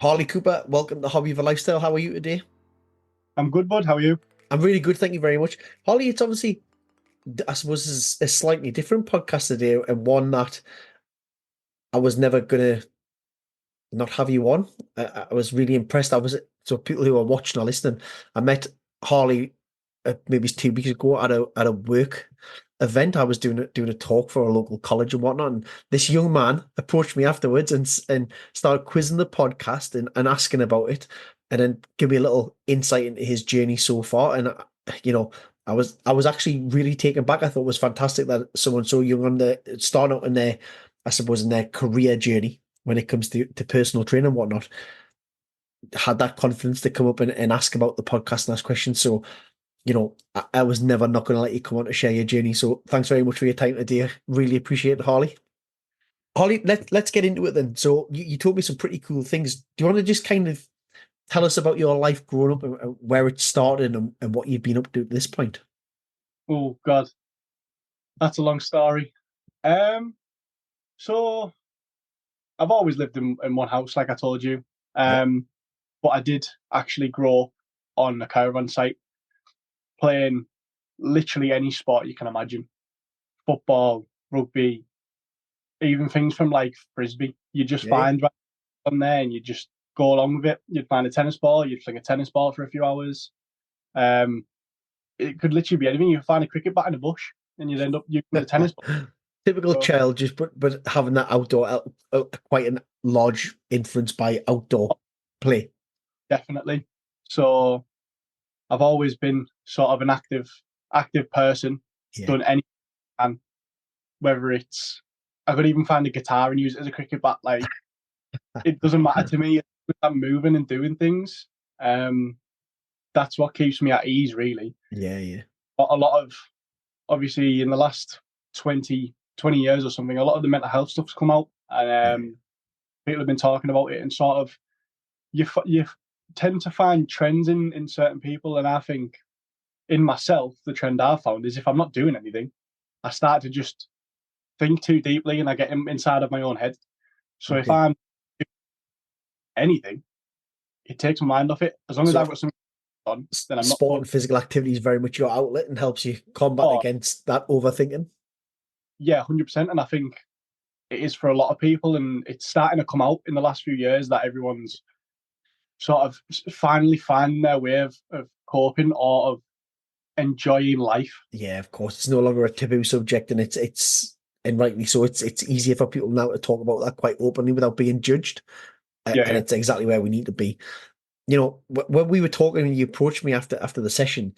Harley Cooper, welcome to Hobby of a Lifestyle. How are you today? I'm good, bud. How are you? I'm really good, thank you very much. Harley, it's obviously, I suppose, is a slightly different podcast today, and one that I was never gonna not have you on. I was really impressed. So people who are watching or listening, I met Harley maybe 2 weeks ago at a work event. I was doing a talk for a local college and whatnot, and this young man approached me afterwards and started quizzing the podcast and asking about it, and then give me a little insight into his journey so far. And you know, I was actually really taken back. I thought it was fantastic that someone so young on the starting out in their, I suppose, in their career journey when it comes to personal training and whatnot, had that confidence to come up and ask about the podcast and ask questions. So, I was never not going to let you come on to share your journey. So thanks very much for your time today. Really appreciate it, Harley. Harley, let's get into it then. So you told me some pretty cool things. Do you want to just kind of tell us about your life growing up and where it started and what you've been up to at this point? Oh God, that's a long story. Um, so I've always lived in one house, like I told you. Yep. Um, but I did actually grow up on a caravan site, playing literally any sport you can imagine: football, rugby, even things from like frisbee. You just Yeah. find right on there, and you just go along with it. You'd find a tennis ball, you'd fling a tennis ball for a few hours. Um, it could literally be anything. You could find a cricket bat in a bush, and you'd end up using the tennis ball. Typical So, child, just but having that outdoor, quite a large influence by outdoor play. definitely. So I've always been sort of an active person, Yeah. done anything, and whether it's I could even find a guitar and use it as a cricket bat. Like it doesn't matter to me. I'm moving and doing things. Um, that's what keeps me at ease, really. Yeah, yeah. But a lot of obviously in the last 20 years or something, a lot of the mental health stuff's come out, and Yeah. people have been talking about it, and sort of you tend to find trends in certain people, and I think in myself, the trend I've found is if I'm not doing anything, I start to just think too deeply and I get inside of my own head. So if Okay. I'm doing anything, it takes my mind off it. As long as I've So got something on, then I'm not sport and focused. physical activity is very much your outlet and helps you combat Oh, against that overthinking. yeah, 100%. And I think it is for a lot of people. And it's starting to come out in the last few years that everyone's sort of finally finding their way of coping or of enjoying life. Yeah, of course. It's no longer a taboo subject, and it's and rightly so. It's easier for people now to talk about that quite openly without being judged, Yeah, and yeah. it's exactly where we need to be. When we were talking and you approached me after the session,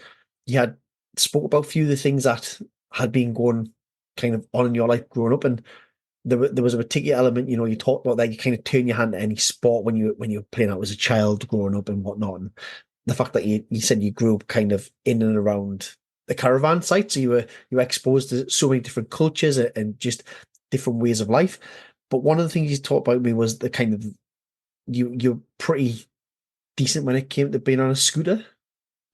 you had spoke about a few of the things that had been going kind of on in your life growing up, and there was a particular element. You talked about that you kind of turn your hand to any sport when you were playing out as a child growing up and whatnot, and the fact that you said you grew up kind of in and around the caravan site, so you were exposed to so many different cultures and just different ways of life. But one of the things you talked about me was the kind of you're pretty decent when it came to being on a scooter.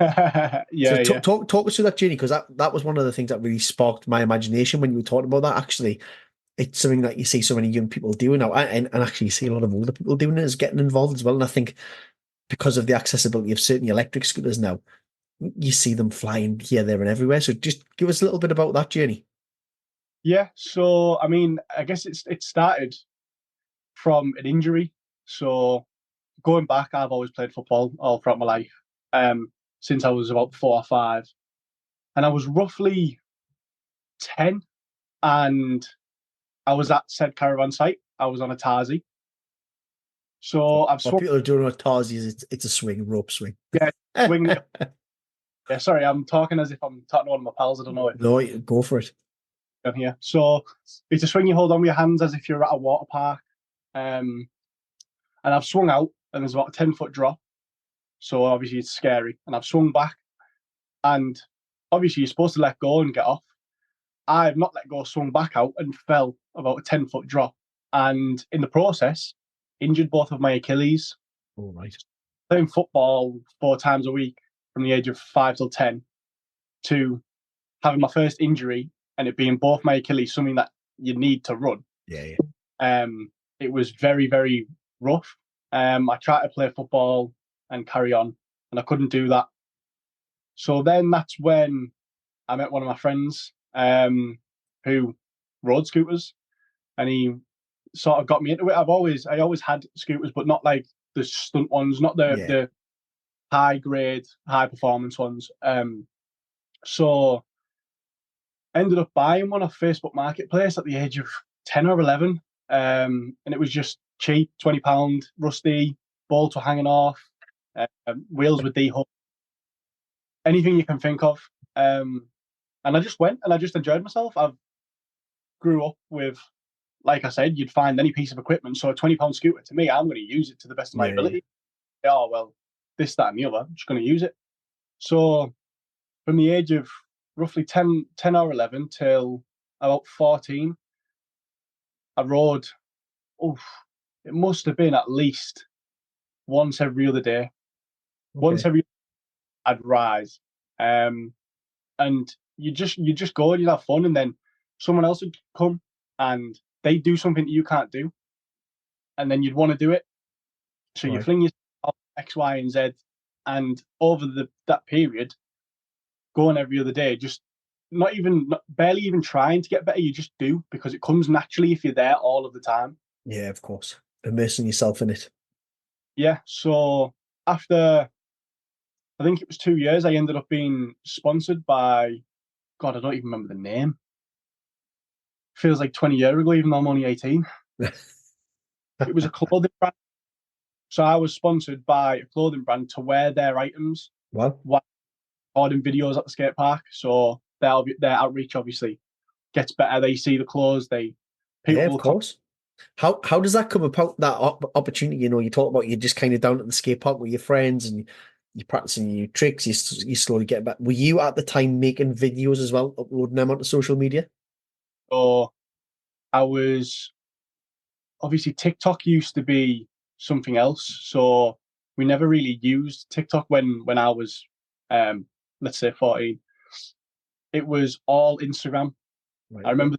So Yeah, talk yeah. talk us through that journey, because that was one of the things that really sparked my imagination when you were talking about that. Actually, it's something that you see so many young people doing now, and actually you see a lot of older people doing it, is getting involved as well. And I think because of the accessibility of certain electric scooters now, you see them flying here, there, and everywhere. So just give us a little bit about that journey. Yeah. So I mean, I guess it started from an injury. So going back, I've always played football all throughout my life, since I was about 4 or 5, and I was roughly 10, and I was at said caravan site. I was on a tarzy, so I've What swung. people are doing with Tarsies, it's a swing, rope swing. Yeah, swinging it. Yeah, sorry, I'm talking as if I'm talking to one of my pals. I don't know if No, go for it. I'm here. So it's a swing you hold on with your hands as if you're at a water park. Um, and I've swung out, and there's about a 10 foot drop. So obviously it's scary. And I've swung back, and obviously you're supposed to let go and get off. I've not let go, swung back out, and fell about a 10 foot drop. And in the process, injured both of my Achilles. All right. Playing football 4 times a week from the age of 5 till 10 to having my first injury and it being both my Achilles, something that you need to run. Yeah, yeah. Um, it was very, very rough. I tried to play football and carry on, and I couldn't do that. So then that's when I met one of my friends who rode scooters, and he sort of got me into it. I always had scooters, but not like the stunt ones, not Yeah. the high grade, high performance ones. So ended up buying one off Facebook Marketplace at the age of 10 or 11. And it was just cheap, £20, rusty, bolts were hanging off, wheels were D-hub, anything you can think of. And I just went and I just enjoyed myself. I grew up with, like I said, you'd find any piece of equipment. So a £20 scooter, to me, I'm going to use it to the best of my Yeah. ability. Oh, well, this, that, and the other, I'm just going to use it. So from the age of roughly 10 or 11 till about 14, I rode, oh, it must have been at least once every other day. Once Okay. every I'd rise. And you just go and you have fun, and then someone else would come and they do something that you can't do, and then you'd want to do it. So you Right. fling yourself X, Y, and Z, and over that period, going every other day, just barely even trying to get better. You just do because it comes naturally if you're there all of the time. Yeah, of course. Immersing yourself in it. Yeah. So after I think it was 2 years, I ended up being sponsored by God. I don't even remember the name. Feels like 20 years ago, even though I'm only 18. It was a clothing brand. So I was sponsored by a clothing brand to wear their items Well, while recording videos at the skate park. So their outreach obviously gets better. They see the clothes. yeah, People of will come. course. How does that come about, that opportunity? You know, you talk about you're just kind of down at the skate park with your friends and you're practicing your tricks, you slowly get back. Were you at the time making videos as well, uploading them onto social media? So I was obviously TikTok used to be something else. So we never really used TikTok when I was let's say 14. It was all Instagram. Right, I okay. remember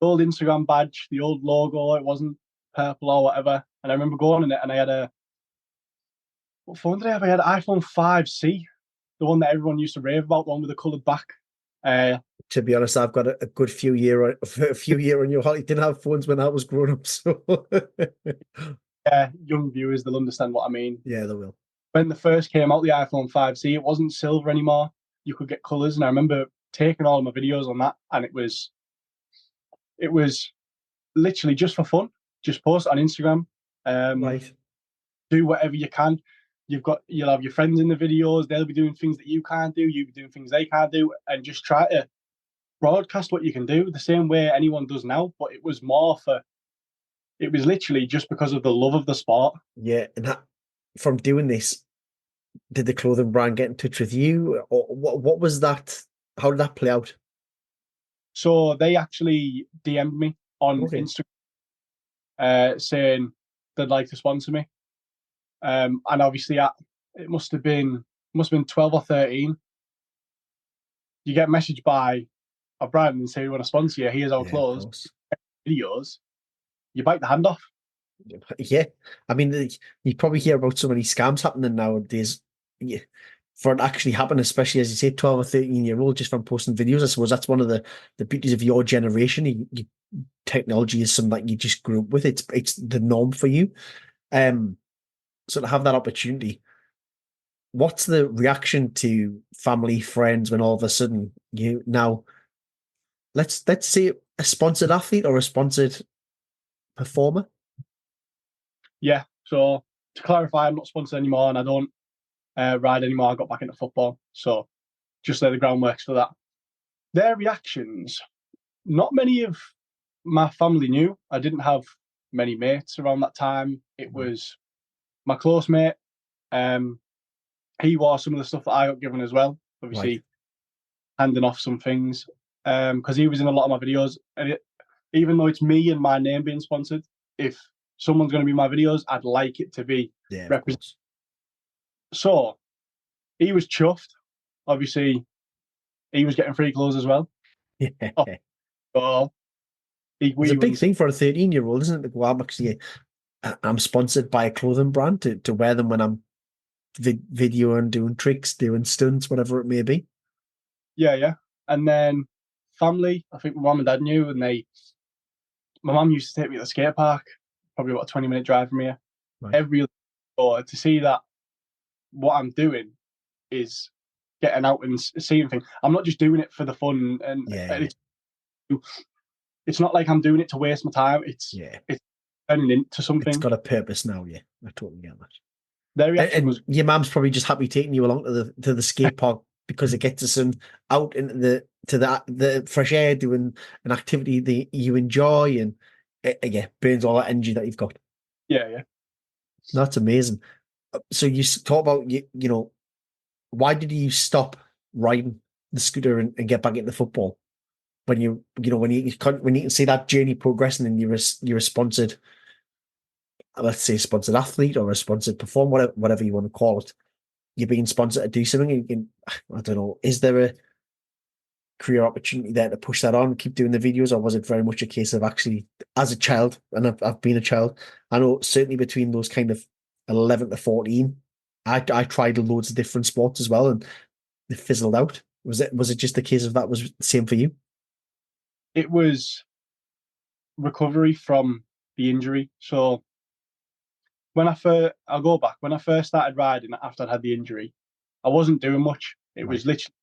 the old Instagram badge, the old logo, it wasn't purple or whatever. And I remember going in it and I had what phone did I have? I had an iPhone 5C, the one that everyone used to rave about, the one with the coloured back. Uh, To be honest, I've got a good few year on your Harley. Didn't have phones when I was growing up, so young viewers, they'll understand what I mean. yeah, they will. When the first came out, the iPhone 5C, it wasn't silver anymore. You could get colours. And I remember taking all my videos on that, and it was literally just for fun. Just post it on Instagram. Right. Do whatever you can. You'll have your friends in the videos. They'll be doing things that you can't do. You'll be doing things they can't do, and just try to broadcast what you can do the same way anyone does now. But it was literally just because of the love of the sport. Yeah, and from doing this, did the clothing brand get in touch with you, or what was that? How did that play out? So they actually DM'd me on Okay. Instagram saying they'd like to sponsor me. And obviously, it must have been 12 or 13. You get messaged by a brand and say we want to sponsor you. Here's our Yeah, of clothes, course. videos. You bite the hand off. Yeah, I mean, you probably hear about so many scams happening nowadays. Yeah, for it actually happen, especially as you say, 12 or 13-year-old just from posting videos. I suppose that's one of the beauties of your generation. Technology is something that you just grew up with. It's the norm for you. So to have that opportunity, what's the reaction to family, friends when all of a sudden you now let's say a sponsored athlete or a sponsored performer? Yeah. So to clarify, I'm not sponsored anymore, and I don't ride anymore. I got back into football, so just lay the groundworks for that. Their reactions. Not many of my family knew. I didn't have many mates around that time. It Right. was my close mate. Um, he wore some of the stuff that I got given as well. Right. Obviously, handing off some things because he was in a lot of my videos. And even though it's me and my name being sponsored, if someone's going to be in my videos, I'd like it to be Yeah, of represented. course. So he was chuffed. Obviously, he was getting free clothes as well. Oh, Yeah. so It's a we big wouldn't. thing for a 13-year-old, isn't it? To go, I'm actually I'm sponsored by a clothing brand to wear them when I'm videoing, doing tricks, doing stunts, whatever it may be. Yeah, yeah. And then family, I think my mum and dad knew, and my mum used to take me to the skate park, probably about a 20-minute drive from here. Right. Every or to see that what I'm doing is getting out and seeing things. I'm not just doing it for the fun, and Yeah, it's not like I'm doing it to waste my time. yeah. It's turning into It's something. got a purpose now. Yeah, I totally get that. Their reaction And was, your mom's probably just happy taking you along to the skate park because it gets us out into the fresh air, doing an activity that you enjoy, and yeah, burns all that energy that you've got. yeah, yeah. That's amazing. So you talk about why did you stop riding the scooter and get back into football when when you can see that journey progressing and you're a sponsored, let's say, sponsored athlete or a sponsored performer, whatever you want to call it. You're being sponsored to do something. And you can, I don't know, is there a career opportunity there to push that on, keep doing the videos, or was it very much a case of actually, as a child, and I've been a child, I know certainly between those kind of 11 to 14, I tried loads of different sports as well, and they fizzled out. Was it just a case of that was the same for you? It was recovery from the injury. So I'll go back when I first started riding after I'd had the injury. I wasn't doing much. It was Right. literally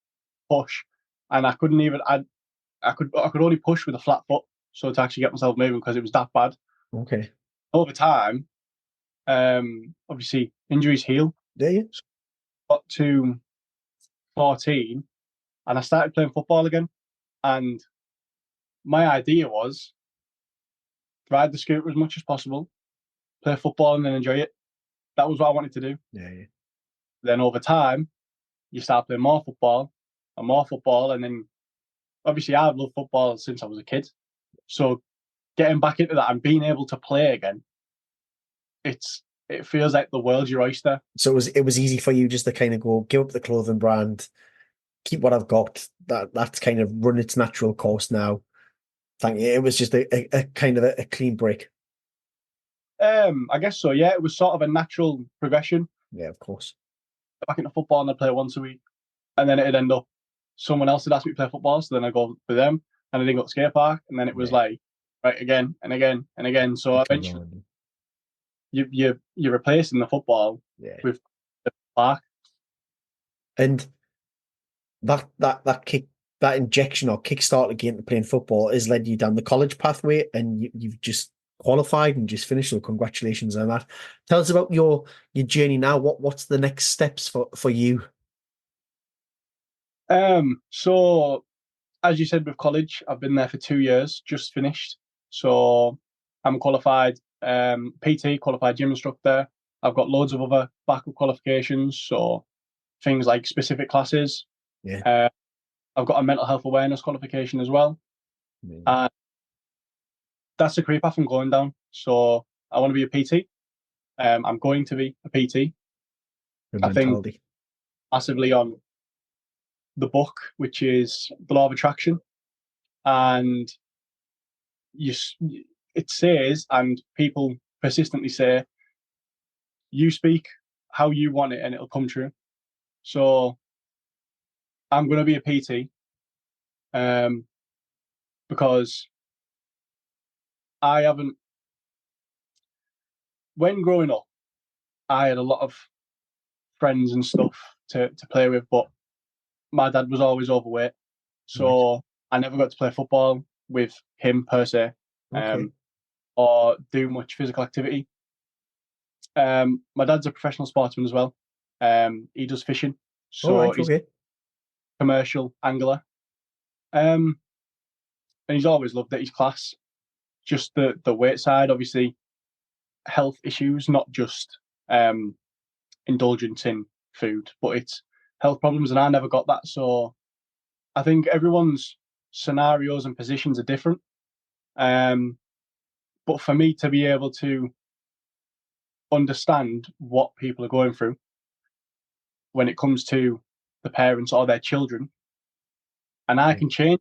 push, and I couldn't even. I could only push with a flat foot, so to actually get myself moving because it was that bad. Okay. Over time, obviously injuries heal. There you. Got to 14, and I started playing football again. And my idea was ride the scooter as much as possible, play football, and then enjoy it. That was what I wanted to do. Yeah, yeah. Then over time, you start playing more football, and then obviously I've loved football since I was a kid. So getting back into that and being able to play again, it feels like the world's your oyster. So it was easy for you just to kind of go give up the clothing brand, keep what I've got. That's kind of run its natural course now. Thank you. It was just a kind of a clean break. I guess so. Yeah, it was sort of a natural progression. Yeah, of course. Back into football and I'd play once a week, and then it'd end up someone else would ask me to play football, so then I go with them, and then go to skate park, and then it was Yeah, like right again and again and again. So it goes eventually, on. you're replacing the football Yeah, with the park. and that kick, that injection or kickstart again to playing football has led you down the college pathway, and you've just qualified and just finished. So congratulations on that. Tell us about your journey now. What's the next steps for you? So as you said with college, I've been there for 2 years, just finished. So I'm qualified PT, qualified gym instructor. I've got loads of other backup qualifications, so things like specific classes. Yeah, Uh, I've got a mental health awareness qualification as well. amazing. And that's the career path I'm going down. So I want to be a PT. I'm going to be a PT. Good I think mentality. massively on the book, which is The Law of Attraction. And you, it says, and people persistently say, you speak how you want it and it'll come true. So I'm going to be a PT because I haven't, when growing up, I had a lot of friends and stuff to play with, but my dad was always overweight. Right. So I never got to play football with him per se, Okay. or do much physical activity. My dad's a professional sportsman as well. He does fishing, All so right. he's Okay. a commercial angler. Um, and he's always loved it. He's class. Just the weight side, obviously, health issues, not just indulgence in food, but it's health problems, and I never got that. So I think everyone's scenarios and positions are different. Um, but for me to be able to understand what people are going through when it comes to the parents or their children, and I Yeah. can change,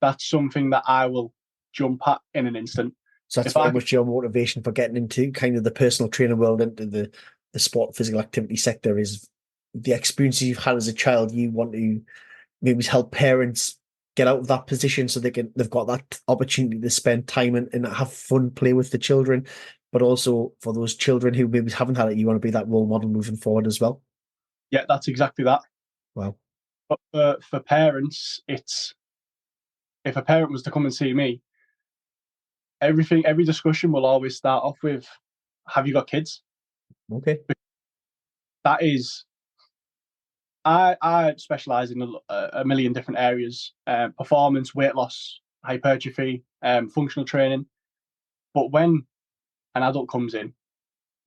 that's something that I will jump at in an instant. So that's If I very much your motivation for getting into kind of the personal training world, into the sport physical activity sector, is the experiences you've had as a child. You want to maybe help parents get out of that position so they've got that opportunity to spend time and have fun, play with the children, but also for those children who maybe haven't had it, you want to be that role model moving forward as well. yeah, that's exactly that. Wow. But for parents, it's if a parent was to come and see me, every discussion will always start off with, "Have you got kids?" Okay. That is, I specialize in a million different areas: performance, weight loss, hypertrophy, functional training. But when an adult comes in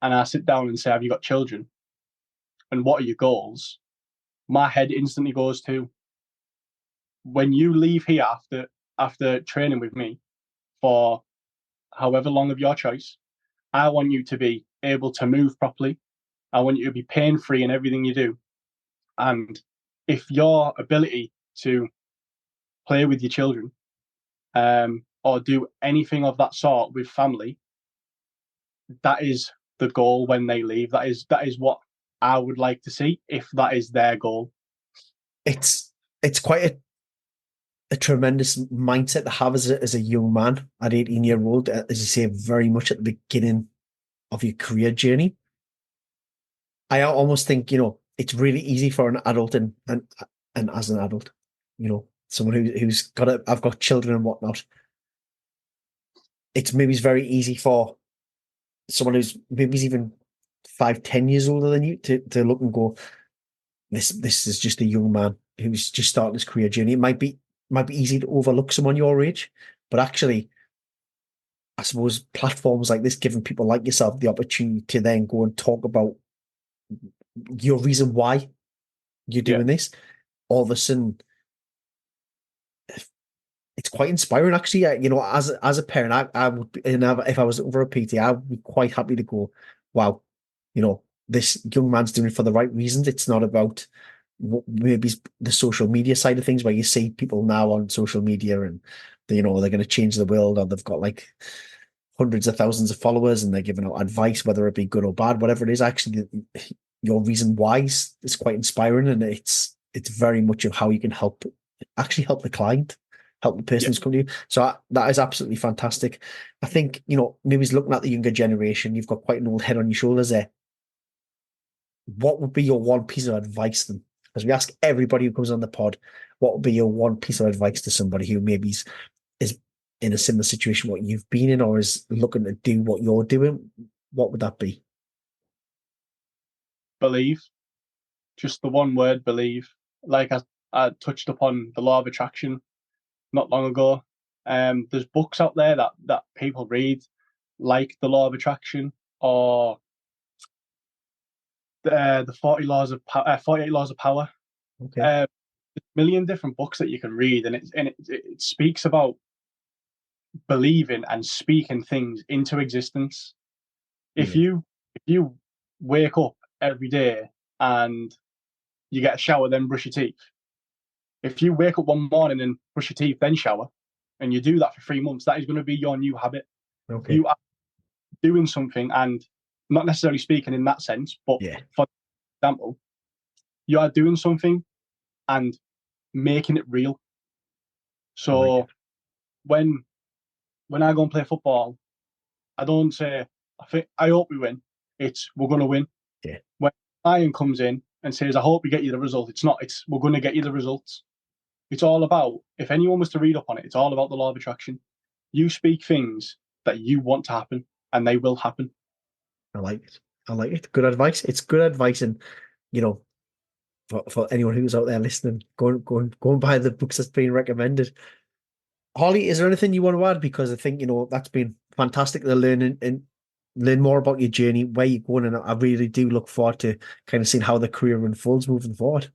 and I sit down and say, "Have you got children? And what are your goals?" My head instantly goes to, when you leave here after training with me for however long of your choice, I want you to be able to move properly. I want you to be pain free in everything you do. And if your ability to play with your children, or do anything of that sort with family, that is the goal when they leave. That is what I would like to see if that is their goal. It's quite a tremendous mindset to have as a young man at 18-year-old, as you say, very much at the beginning of your career journey. I almost think, it's really easy for an adult and as an adult, someone who's I've got children and whatnot. It's maybe it's very easy for someone who's maybe even 5, 10 years older than you to look and go, this is just a young man who's just starting his career journey. It might be easy to overlook someone your age, but actually, I suppose platforms like this, giving people like yourself the opportunity to then go and talk about your reason why you're Yeah, doing this, all of a sudden, it's quite inspiring. Actually, as a parent, I would be, and if I was over a PT, I would be quite happy to go, wow, this young man's doing it for the right reasons. It's not about maybe the social media side of things, where you see people now on social media and they're going to change the world, or they've got like hundreds of thousands of followers and they're giving out advice, whether it be good or bad, whatever it is. Actually, your reason why is quite inspiring, and it's very much of how you can help the client, help the person yeah. who's coming to you. So that is absolutely fantastic. I think, maybe he's looking at the younger generation. You've got quite an old head on your shoulders there. What would be your one piece of advice then? As we ask everybody who comes on the pod, what would be your one piece of advice to somebody who maybe is in a similar situation what you've been in, or is looking to do what you're doing? What would that be? Believe. Just the one word, believe. Like I touched upon the law of attraction not long ago. There's books out there that people read, like the law of attraction, or the 48 laws of power. Okay. A million different books that you can read, and it speaks about believing and speaking things into existence. If Yeah. you wake up every day and you get a shower, then brush your teeth. If you wake up one morning and brush your teeth, then shower, and you do that for 3 months, that is going to be your new habit. Okay. You are doing something, and not necessarily speaking in that sense, but Yeah. for example, you are doing something and making it real. I like So it. when I go and play football, I don't say, I hope we win. It's, we're going to win. Yeah. When Iron comes in and says, I hope we get you the result, it's not. It's, we're going to get you the results. It's all about, if anyone was to read up on it, it's all about the law of attraction. You speak things that you want to happen, and they will happen. I like it. I like it. Good advice. It's good advice, and you know, for anyone who's out there listening, go and buy the books that's being recommended. Holly, is there anything you want to add? Because I think, that's been fantastic to learn and learn more about your journey, where you're going, and I really do look forward to kind of seeing how the career unfolds moving forward.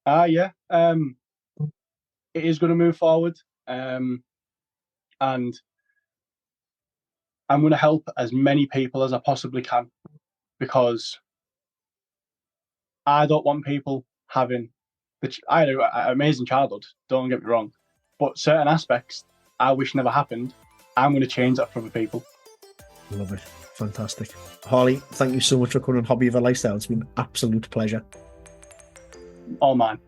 Yeah. It is going to move forward. And I'm going to help as many people as I possibly can, because I don't want people having I had an amazing childhood, don't get me wrong, but certain aspects I wish never happened, I'm going to change that for other people. Love it. Fantastic. Harley, thank you so much for coming on Hobby of a Lifestyle. It's been an absolute pleasure. All mine.